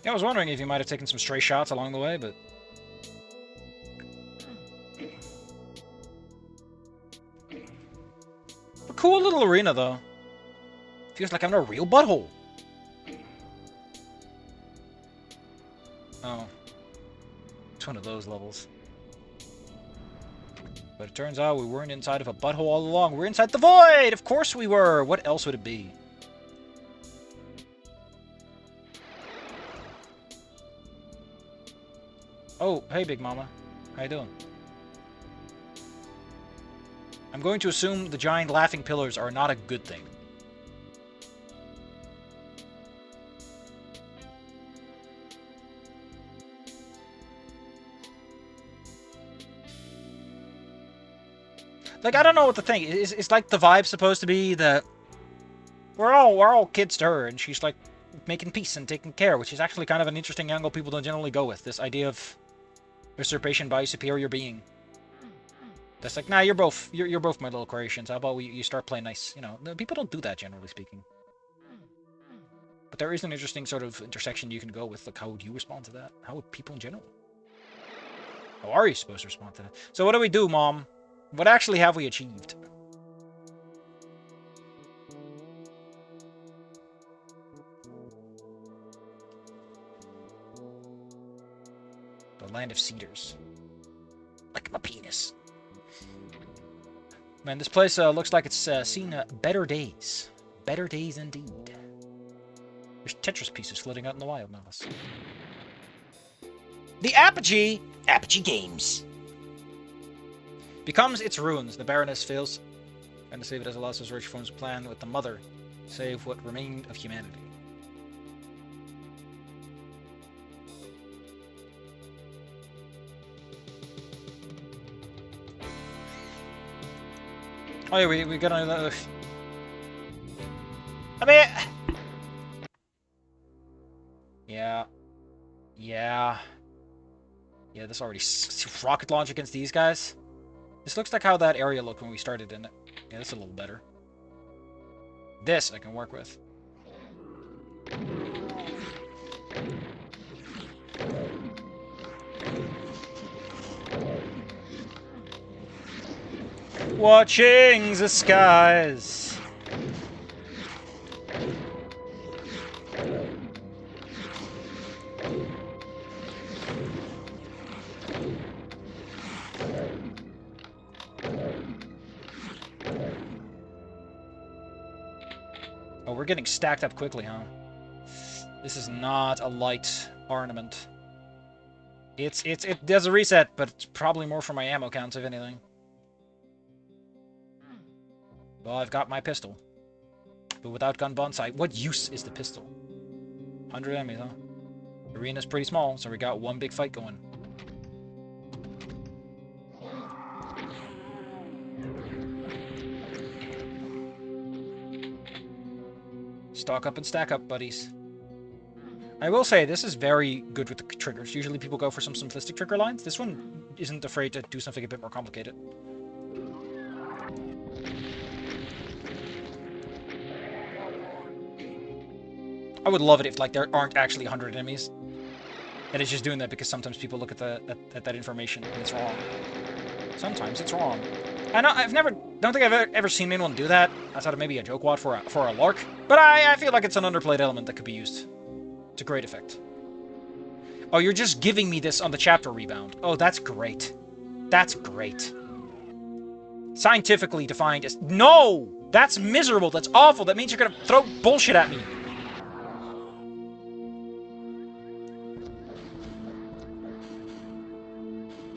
Yeah, I was wondering if you might have taken some stray shots along the way, but... A cool little arena, though. Feels like I'm in a real butthole. Oh. It's one of those levels. But it turns out we weren't inside of a butthole all along. We're inside the void! Of course we were! What else would it be? Oh, hey, Big Mama. How you doing? I'm going to assume the giant laughing pillars are not a good thing. Like, I don't know what to think. It's like the vibe supposed to be that we're all kids to her, and she's like making peace and taking care, which is actually kind of an interesting angle people don't generally go with. This idea of usurpation by a superior being. That's like, nah, you're both my little creations. How about you start playing nice? You know, people don't do that, generally speaking. But there is an interesting sort of intersection you can go with. Like, how would you respond to that? How would people in general? How are you supposed to respond to that? So what do we do, Mom? What actually have we achieved? The land of cedars. Like my penis. Man, this place looks like it's seen better days. Better days indeed. There's Tetris pieces floating out in the wild, no less. The Apogee! Apogee Games. Becomes its ruins. The Baroness fails. Trying to save it as a loss of rich forms plan with the mother. Save what remained of humanity. Oh yeah, we got another... I mean... Yeah. Yeah, this already... Rocket launch against these guys? This looks like how that area looked when we started in it. Yeah, this is a little better. This I can work with. Watching the skies. Oh, we're getting stacked up quickly, huh? This is not a light ornament. It does a reset, but it's probably more for my ammo counts, if anything. Well, I've got my pistol. But without gun bonsai, what use is the pistol? 100 enemies, huh? The arena's pretty small, so we got one big fight going. Stock up and stack up, buddies. I will say, this is very good with the triggers. Usually people go for some simplistic trigger lines. This one isn't afraid to do something a bit more complicated. I would love it if, like, there aren't actually 100 enemies. And it's just doing that because sometimes people look at that information and it's wrong. Sometimes it's wrong. Don't think I've ever seen anyone do that outside of maybe a joke wad for a lark. But I feel like it's an underplayed element that could be used to great effect. Oh, you're just giving me this on the chapter rebound. Oh, that's great. That's great. Scientifically defined as... No! That's miserable. That's awful. That means you're gonna throw bullshit at me.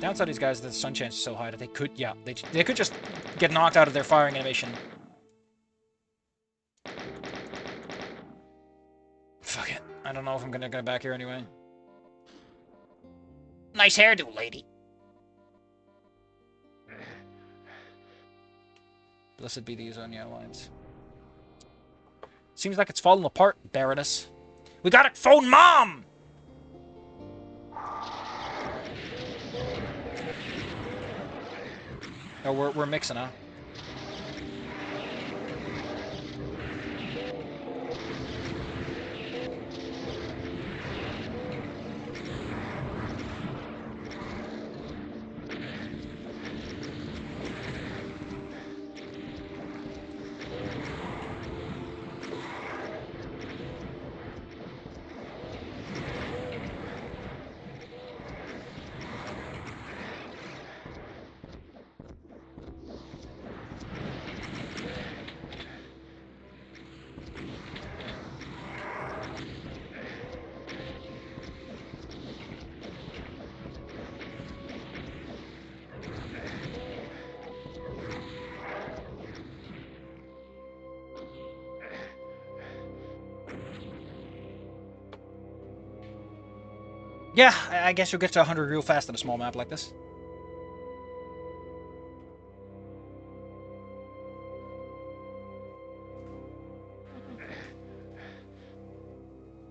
Downside of these guys is that the sun chance is so high that they could, yeah, they could just get knocked out of their firing animation. Fuck it. I don't know if I'm gonna go back here anyway. Nice hairdo, lady. Blessed be the Ozonia Alliance. Seems like it's falling apart, Baroness. We gotta phone Mom! Oh, we're mixing, huh? Yeah, I guess you'll get to 100 real fast in a small map like this.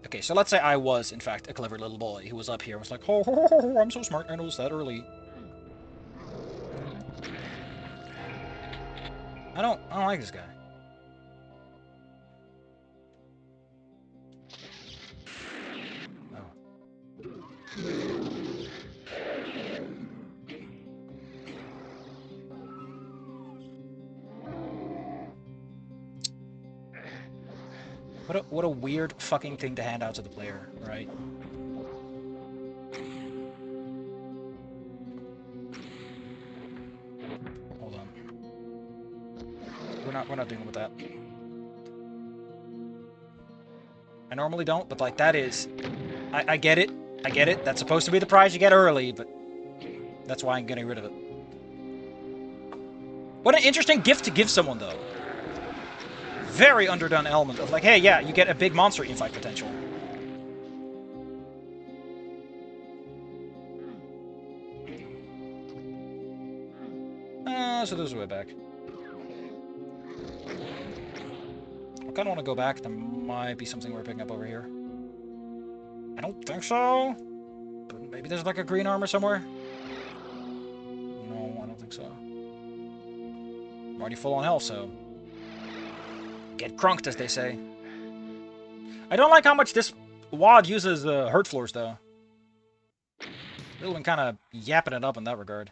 Okay, so let's say I was, in fact, a clever little boy who was up here and was like, oh, I'm so smart, I know it's that early. I don't like this guy. What a weird fucking thing to hand out to the player, right? Hold on. We're not dealing with that. I normally don't, but like that is I get it. I get it. That's supposed to be the prize you get early, but that's why I'm getting rid of it. What an interesting gift to give someone though. Very underdone element of like, hey, yeah, you get a big monster infight potential. So there's a way back. I kind of want to go back. There might be something we're picking up over here. I don't think so. But maybe there's like a green armor somewhere. No, I don't think so. I'm already full on health, so... Get crunked, as they say. I don't like how much this WOD uses hurt floors, though. They've been kind of yapping it up in that regard.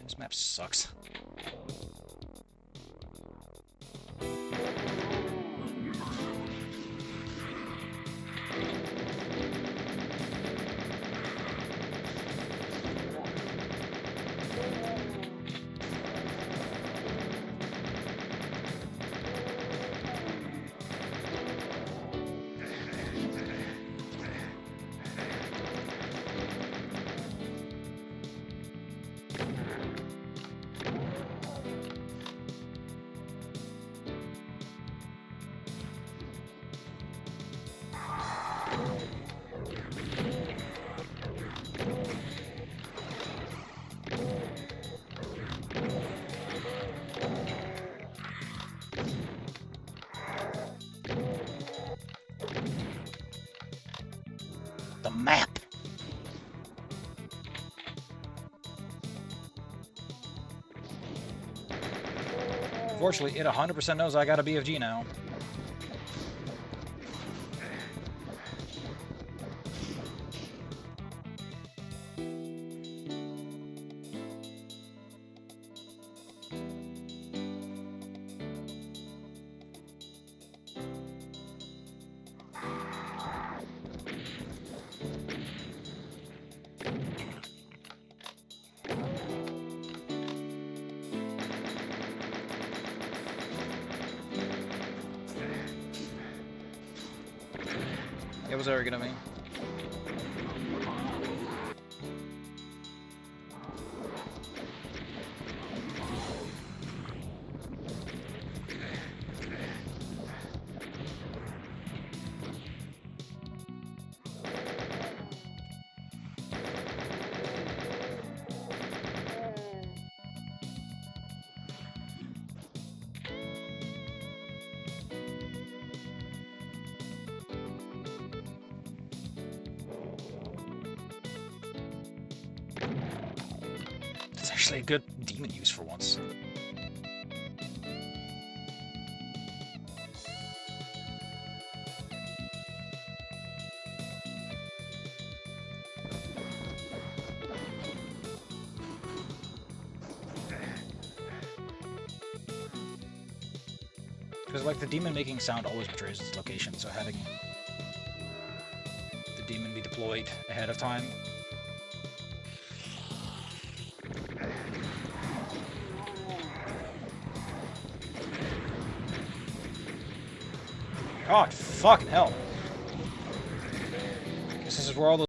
This map sucks. The map. Unfortunately, it 100% knows I got a BFG now. It was arrogant of me. It's actually a good demon use for once. Because like the demon making sound always betrays its location, so having the demon be deployed ahead of time. God, fucking hell. Guess this is where all those